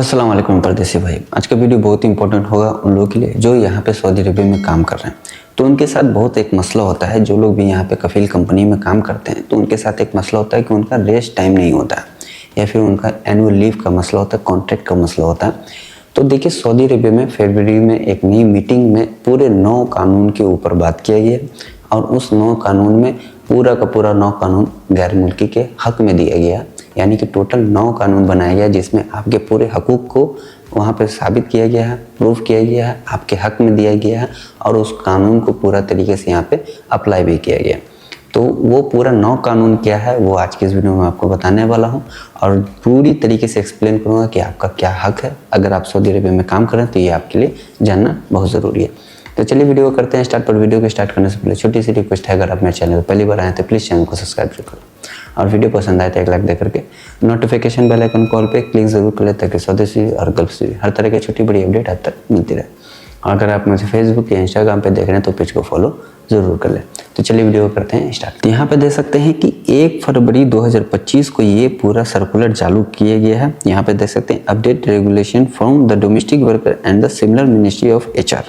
अस्सलाम वालेकुम परदेसी भाई। आज का वीडियो बहुत ही इंपॉर्टेंट होगा उन लोगों के लिए जो यहाँ पे सऊदी अरबिया में काम कर रहे हैं। तो उनके साथ बहुत एक मसला होता है। जो लोग भी यहाँ पे कफील कंपनी में काम करते हैं तो उनके साथ एक मसला होता है कि उनका रेस्ट टाइम नहीं होता है या फिर उनका एनुअल लीव का मसला होता है, कॉन्ट्रैक्ट का मसला होता है। तो देखिए, सऊदी अरबिया में फरवरी में एक नई मीटिंग में पूरे 9 कानून के ऊपर बात किया गया और उस 9 कानून में पूरा का पूरा 9 कानून गैर मुल्की के हक में दिया गया। यानी कि टोटल 9 कानून बनाया गया जिसमें आपके पूरे हकूक़ को वहाँ पर साबित किया गया है, प्रूफ किया गया है, आपके हक में दिया गया है और उस कानून को पूरा तरीके से यहाँ पे अप्लाई भी किया गया। तो वो पूरा 9 कानून क्या है वो आज की इस वीडियो में आपको बताने वाला हूँ और पूरी तरीके से एक्सप्लेन करूँगा कि आपका क्या हक है। अगर आप सऊदी अरबिया में काम करें तो ये आपके लिए जानना बहुत ज़रूरी है। तो चलिए वीडियो को करते हैं स्टार्ट। पर वीडियो को स्टार्ट करने से पहले छोटी सी रिक्वेस्ट है, अगर आप मेरे चैनल पर पहली बार आए तो प्लीज़ चैनल को सब्सक्राइब जरूर करें और वीडियो पसंद आए तो एक लाइक दे करके नोटिफिकेशन बेल आइकन कॉल पे क्लिक ज़रूर कर ले ताकि स्वदेशी और गल्फ से हर तरह की छोटी बड़ी अपडेट आप तक मिलती रहे। और अगर आप मुझे फेसबुक या इंस्टाग्राम पे देख रहे हैं तो पेज को फॉलो ज़रूर कर लें। तो चलिए वीडियो को करते हैं स्टार्ट। यहाँ पे देख सकते हैं कि 1 फरवरी 2025 को ये पूरा सर्कुलर चालू किया गया है। यहाँ पे देख सकते हैं update regulation from the domestic worker and the similar ministry of HR।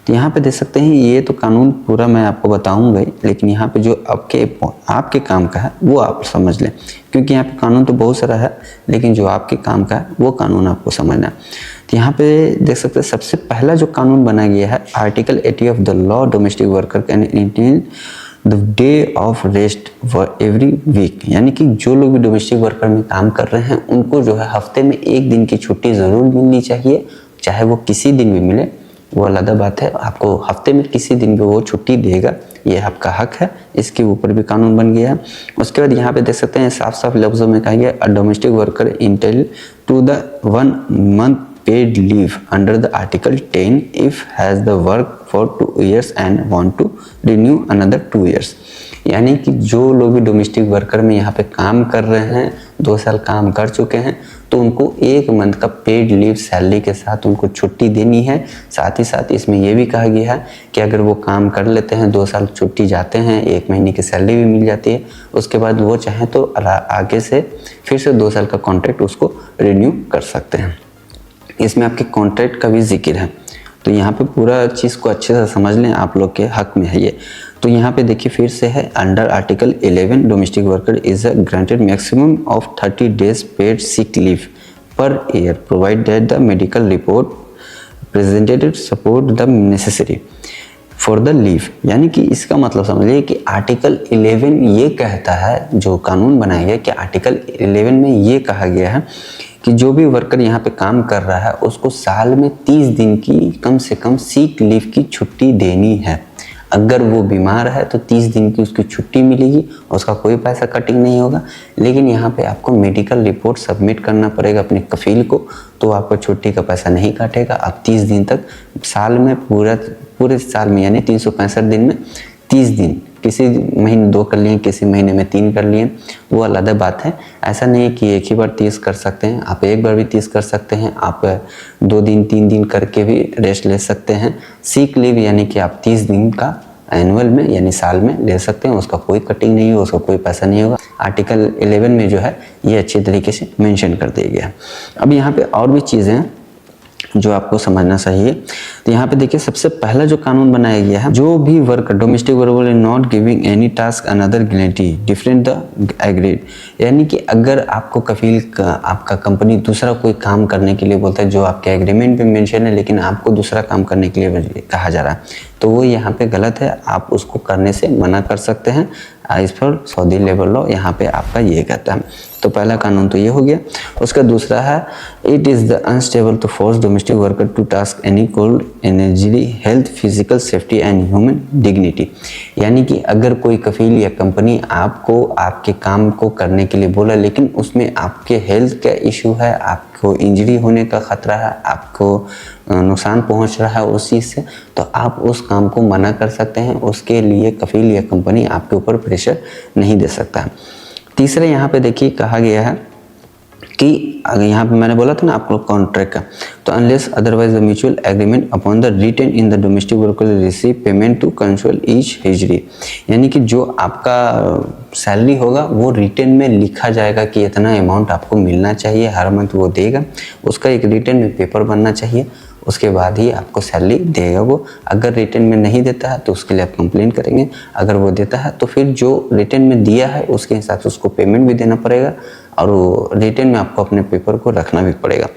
तो यहाँ पे देख सकते हैं ये तो कानून पूरा मैं आपको बताऊंगा ही, लेकिन यहाँ पे जो आपके काम का है वो आप समझ लें, क्योंकि यहाँ पे कानून तो बहुत सारा है लेकिन जो आपके काम का है वो कानून आपको समझना है। तो यहाँ पे देख सकते हैं सबसे पहला जो कानून बना गया है article 80 of the law domestic worker can intend the day of rest for every week. यानी कि जो लोग भी डोमेस्टिक वर्कर में काम कर रहे हैं उनको जो है हफ्ते में 1 दिन की छुट्टी ज़रूर मिलनी चाहिए, चाहे वो किसी दिन भी मिले वो अलग बात है। आपको हफ्ते में किसी दिन भी वो छुट्टी देगा, ये आपका हक है। इसके ऊपर भी कानून बन गया है। उसके बाद यहाँ पे देख सकते हैं साफ साफ लफ्ज़ों में कहा गया a domestic worker entitled to the 1 month paid leave under the article 10 if has the work for 2 years and want to renew another 2 years। यानी कि जो लोग भी डोमेस्टिक वर्कर में यहाँ पे काम कर रहे हैं, 2 साल काम कर चुके हैं, तो उनको 1 मंथ का पेड लीव सैलरी के साथ उनको छुट्टी देनी है। साथ ही साथ इसमें यह भी कहा गया है कि अगर वो काम कर लेते हैं, 2 साल छुट्टी जाते हैं, 1 महीने की सैलरी भी मिल जाती है, उसके बाद वो चाहें तो आगे से फिर से 2 साल का कॉन्ट्रैक्ट उसको रिन्यू कर सकते हैं। इसमें आपके कॉन्ट्रैक्ट का भी जिक्र है। तो यहाँ पे पूरा चीज़ को अच्छे से समझ लें, आप लोग के हक में है ये। तो यहाँ पे देखिए फिर से है under article 11 domestic worker is granted maximum of 30 days paid sick leave per year provided the medical report presented support the necessary for the leave. यानी कि इसका मतलब समझिए कि आर्टिकल 11 ये कहता है, जो कानून बनाया गया कि आर्टिकल 11 में ये कहा गया है कि जो भी वर्कर यहाँ पे काम कर रहा है उसको साल में 30 दिन की कम से कम सिक लीव की छुट्टी देनी है। अगर वो बीमार है तो 30 दिन की उसकी छुट्टी मिलेगी, उसका कोई पैसा कटिंग नहीं होगा। लेकिन यहाँ पे आपको मेडिकल रिपोर्ट सबमिट करना पड़ेगा अपने कफील को, तो आपको छुट्टी का पैसा नहीं काटेगा। आप 30 दिन तक साल में पूरे साल में यानी 365 दिन में 30 दिन, किसी महीने 2 कर लिए, किसी महीने में 3 कर लिए, वो अलग बात है। ऐसा नहीं है कि एक ही बार 30 कर सकते हैं, आप एक बार भी 30 कर सकते हैं, आप 2 दिन 3 दिन करके भी रेस्ट ले सकते हैं। सिक लीव यानी कि आप 30 दिन का एनुअल में यानी साल में ले सकते हैं, उसका कोई कटिंग नहीं होगा, उसका कोई पैसा नहीं होगा। आर्टिकल 11 में जो है ये अच्छे तरीके से मेंशन कर दिया गया है। अब यहाँ पे और भी चीज़ें हैं जो आपको समझना चाहिए। तो यहाँ पे देखिए सबसे पहला जो कानून बनाया गया है, जो भी worker domestic worker not giving any task another guarantee different the agreed. यानी कि अगर आपको कफील का आपका कंपनी दूसरा कोई काम करने के लिए बोलता है जो आपके एग्रीमेंट पे मेंशन है, लेकिन आपको दूसरा काम करने के लिए कहा जा रहा है, तो वो यहाँ पे गलत है। आप उसको करने से मना कर सकते हैं। इस पर सऊदी लेबर लॉ यहाँ पे आपका ये कहता है। तो पहला कानून तो ये हो गया। उसका दूसरा है it is the unstable to force domestic worker to task any cold energy health physical safety and human dignity. यानी कि अगर कोई कफील या कंपनी आपको आपके काम को करने के लिए बोला लेकिन उसमें आपके हेल्थ का इशू है, आपको इंजरी होने का ख़तरा है, आपको नुकसान पहुंच रहा है उस चीज़ से, तो आप उस काम को मना कर सकते हैं। उसके लिए कफील या कंपनी आपके ऊपर प्रेशर नहीं दे सकता है। तीसरे यहाँ पे देखिए कहा गया है कि अगर यहाँ पे मैंने बोला था ना आप लोग कॉन्ट्रैक्ट का, तो unless otherwise the mutual agreement upon the written in the domestic worker receive payment to console each हिजरी, यानी कि जो आपका सैलरी होगा वो रिटेन में लिखा जाएगा कि इतना अमाउंट आपको मिलना चाहिए हर मंथ, वो देगा। उसका एक रिटेन में पेपर बनना चाहिए, उसके बाद ही आपको सैलरी देगा वो। अगर रिटर्न में नहीं देता है तो उसके लिए आप कंप्लेन करेंगे, अगर वो देता है तो फिर जो रिटर्न में दिया है उसके हिसाब से उसको पेमेंट भी देना पड़ेगा और वो रिटर्न में आपको अपने पेपर को रखना भी पड़ेगा।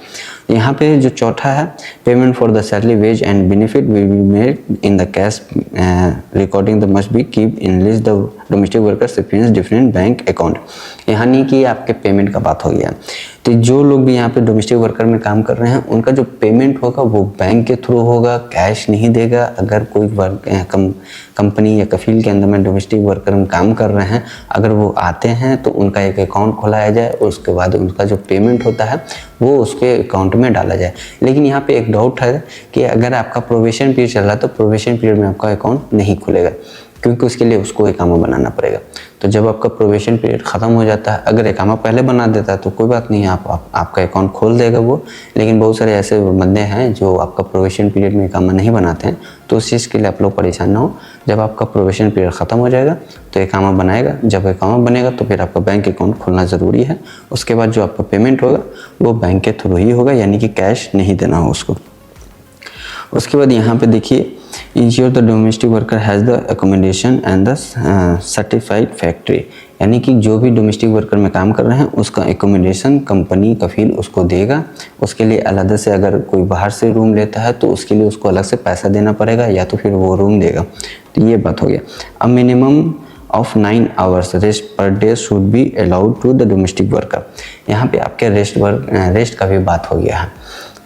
यहाँ पे जो चौथा है, payment for the salary wage and benefit will be made in the cash recording the must be keep in list the domestic workers different bank account. यहाँ नहीं कि आपके पेमेंट का बात हो गया, तो जो लोग भी यहाँ पे डोमेस्टिक वर्कर में काम कर रहे हैं उनका जो पेमेंट होगा वो बैंक के थ्रू होगा, कैश नहीं देगा। अगर कोई कंपनी या कफील के अंदर में डोमेस्टिक वर्कर में काम कर रहे हैं, अगर वो आते हैं तो उनका एक अकाउंट खोलाया जाए, उसके बाद उनका जो पेमेंट होता है वो उसके अकाउंट में डाला जाए। लेकिन यहाँ पे एक डाउट है कि अगर आपका प्रोबेशन पीरियड चल रहा है तो प्रोबेशन पीरियड में आपका अकाउंट नहीं खुलेगा, क्योंकि उसके लिए उसको एकामा बनाना पड़ेगा। तो जब आपका प्रोबेशन पीरियड ख़त्म हो जाता है, अगर एकामा पहले बना देता है तो कोई बात नहीं, आपका अकाउंट खोल देगा वो। लेकिन बहुत सारे ऐसे बंदे हैं जो आपका प्रोबेशन पीरियड में एकामा नहीं बनाते हैं, तो उस चीज़ के लिए आप लोग परेशान ना हो। जब आपका प्रोबेशन पीरियड ख़त्म हो जाएगा तो एकामा बनाएगा, जब एकामा बनेगा तो फिर आपका बैंक अकाउंट खोलना ज़रूरी है। उसके बाद जो आपका पेमेंट होगा वो बैंक के थ्रू ही होगा, यानी कि कैश नहीं देना हो उसको। उसके बाद यहाँ पे देखिए, ensure the domestic worker has the accommodation and the certified factory, यानी कि जो भी डोमेस्टिक वर्कर में काम कर रहे हैं उसका एकोमोडेशन कंपनी कफील उसको देगा। उसके लिए अलग से अगर कोई बाहर से रूम लेता है तो उसके लिए उसको अलग से पैसा देना पड़ेगा, या तो फिर वो रूम देगा। तो ये बात हो गया। A minimum of 9 hours rest per day should be allowed to the domestic worker. यहाँ पे आपके रेस्ट का भी बात हो गया है।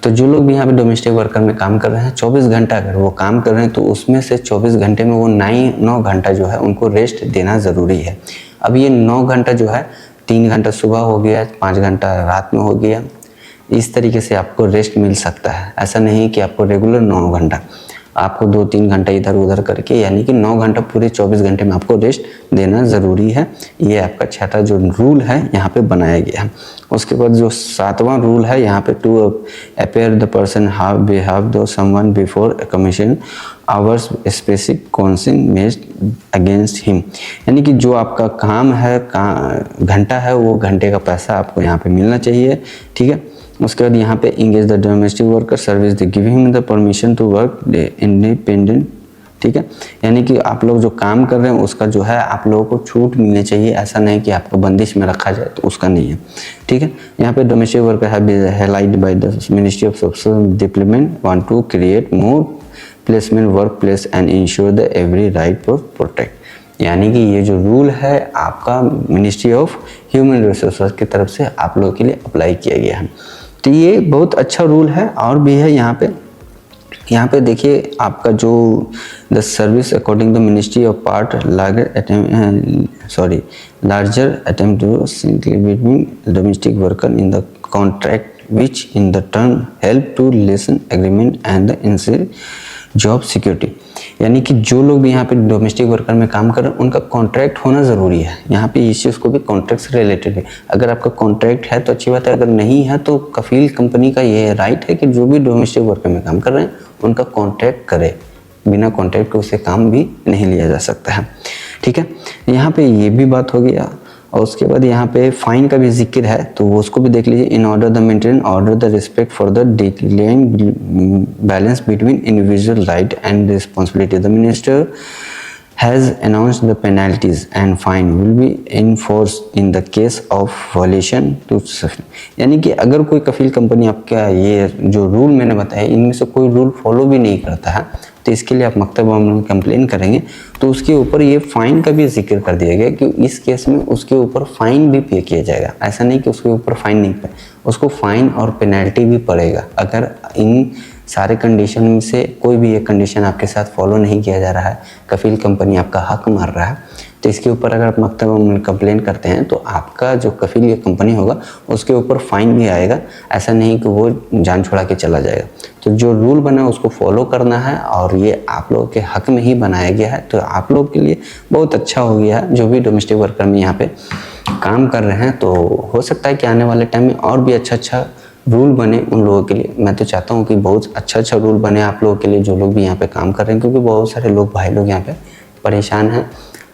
तो जो लोग भी यहाँ पे डोमेस्टिक वर्कर में काम कर रहे हैं, 24 घंटा अगर वो काम कर रहे हैं तो उसमें से 24 घंटे में वो 9 घंटा जो है उनको रेस्ट देना ज़रूरी है। अब ये 9 घंटा जो है, 3 घंटा सुबह हो गया, 5 घंटा रात में हो गया, इस तरीके से आपको रेस्ट मिल सकता है। ऐसा नहीं कि आपको रेगुलर 9 घंटा, आपको 2-3 घंटा इधर उधर करके, यानी कि 9 घंटा पूरे 24 घंटे में आपको रेस्ट देना ज़रूरी है। ये आपका छठा जो रूल है यहाँ पे बनाया गया है। उसके बाद जो 7वां रूल है यहाँ पे, to appear the person have the someone before a commission hours specific concerning made against him, यानी कि जो आपका काम है, घंटा है, वो घंटे का पैसा आपको यहाँ पे मिलना चाहिए। ठीक है। उसके बाद यहाँ पे engage the domestic worker service the giving him the permission to work independent. ठीक है, यानी कि आप लोग जो काम कर रहे हैं उसका जो है आप लोगों को छूट मिलनी चाहिए, ऐसा नहीं कि आपको बंदिश में रखा जाए, तो उसका नहीं है। ठीक है। यहाँ पे domestic worker have been highlighted by the ministry of social development want to create more placement work place and ensure the every right for protect, यानी कि ये जो रूल है आपका मिनिस्ट्री ऑफ ह्यूमन रिसोर्सेज की तरफ से आप लोगों के लिए अप्लाई किया गया है। तो ये बहुत अच्छा रूल है। और भी है यहाँ पे देखिए आपका जो the service according the ministry of part larger attempt to simply between domestic worker in the contract which in the term help to lessen agreement and the ensure job security, यानी कि जो लोग भी यहाँ पे डोमेस्टिक वर्कर में काम कर रहे हैं उनका कॉन्ट्रैक्ट होना ज़रूरी है। यहाँ पे इस चीज़ को भी कॉन्ट्रैक्ट से रिलेटेड है। अगर आपका कॉन्ट्रैक्ट है तो अच्छी बात है, अगर नहीं है तो कफील कंपनी का ये राइट है कि जो भी डोमेस्टिक वर्कर में काम कर रहे हैं उनका कॉन्ट्रैक्ट करे, बिना कॉन्ट्रैक्ट के उससे काम भी नहीं लिया जा सकता है। ठीक है, यहाँ पे ये भी बात हो गया। और उसके बाद यहाँ पे फाइन का भी जिक्र है, तो वो उसको भी देख लीजिए। In order the maintain order the respect for the declining balance between individual right and responsibility, the minister has announced the penalties and fine will be enforced in the case of violation to, यानी कि अगर कोई कफील company आपका ये जो rule मैंने बताया इनमें से कोई रूल फॉलो भी नहीं करता है तो इसके लिए आप मकतब में कंप्लेन करेंगे तो उसके ऊपर ये फ़ाइन का भी जिक्र कर दिया गया कि इस केस में उसके ऊपर फ़ाइन भी पे किया जाएगा। ऐसा नहीं कि उसके ऊपर फ़ाइन नहीं पे, उसको फ़ाइन और पेनल्टी भी पड़ेगा अगर इन सारे कंडीशन में से कोई भी एक कंडीशन आपके साथ फॉलो नहीं किया जा रहा है, कफील कंपनी आपका हक मार रहा है, तो इसके ऊपर अगर आप मकतब कंप्लेन करते हैं तो आपका जो कफील या कंपनी होगा उसके ऊपर फाइन भी आएगा। ऐसा नहीं कि वो जान छुड़ा के चला जाएगा। तो जो रूल बना उसको फॉलो करना है और ये आप लोगों के हक में ही बनाया गया है। तो आप लोग के लिए बहुत अच्छा हो गया है जो भी डोमेस्टिक वर्कर में यहाँ पे काम कर रहे हैं। तो हो सकता है कि आने वाले टाइम में और भी अच्छा रूल बने उन लोगों के लिए। मैं तो चाहता हूँ कि बहुत अच्छा रूल बने आप लोगों के लिए जो लोग भी यहाँ पे काम कर रहे हैं, क्योंकि बहुत सारे लोग भाई लोग यहाँ पे परेशान हैं।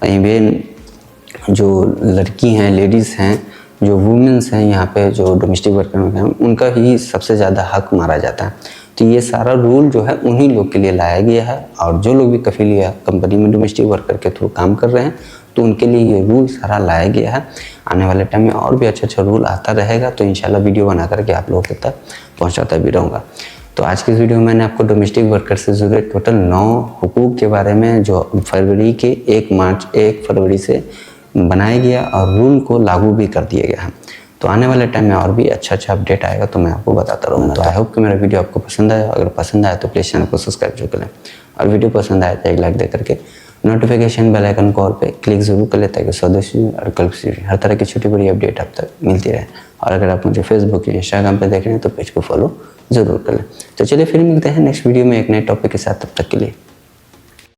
इवन जो लड़की हैं, लेडीज़ हैं, जो वुमेन्स हैं यहाँ पे जो डोमेस्टिक वर्कर हैं, उनका ही सबसे ज़्यादा हक मारा जाता है। तो ये सारा रूल जो है उन्हीं लोग के लिए लाया गया है। और जो लोग भी कफील या कंपनी में डोमेस्टिक वर्कर के थ्रू काम कर रहे हैं तो उनके लिए ये रूल सारा लाया गया है। आने वाले टाइम में और भी अच्छा रूल आता रहेगा तो इंशाल्लाह वीडियो बना करके आप लोगों तक पहुंचाता भी रहूँगा। तो आज की इस वीडियो में मैंने आपको डोमेस्टिक वर्कर से जुड़े टोटल 9 हुकूक के बारे में जो फरवरी के 1 फरवरी से बनाया गया और रूल को लागू भी कर दिया गया है। तो आने वाले टाइम में और भी अच्छा अपडेट आएगा तो मैं आपको बताता रहूँगा। तो आई होप कि मेरा वीडियो आपको पसंद आया। अगर पसंद आया तो प्लीज़ चैनल को सब्सक्राइब जरूर करें और वीडियो पसंद आया तो एक लाइक दे करके नोटिफिकेशन बेल आइकन कॉल पे क्लिक जरूर कर लेता है कि स्वदेशी और कल्पसी हर तरह की छोटी बड़ी अपडेट आप तक मिलती रहे। और अगर आप मुझे फेसबुक या इंस्टाग्राम पे देख रहे हैं तो पेज को फॉलो ज़रूर कर लें। तो चलिए फिर मिलते हैं नेक्स्ट वीडियो में एक नए टॉपिक के साथ। तब तक के लिए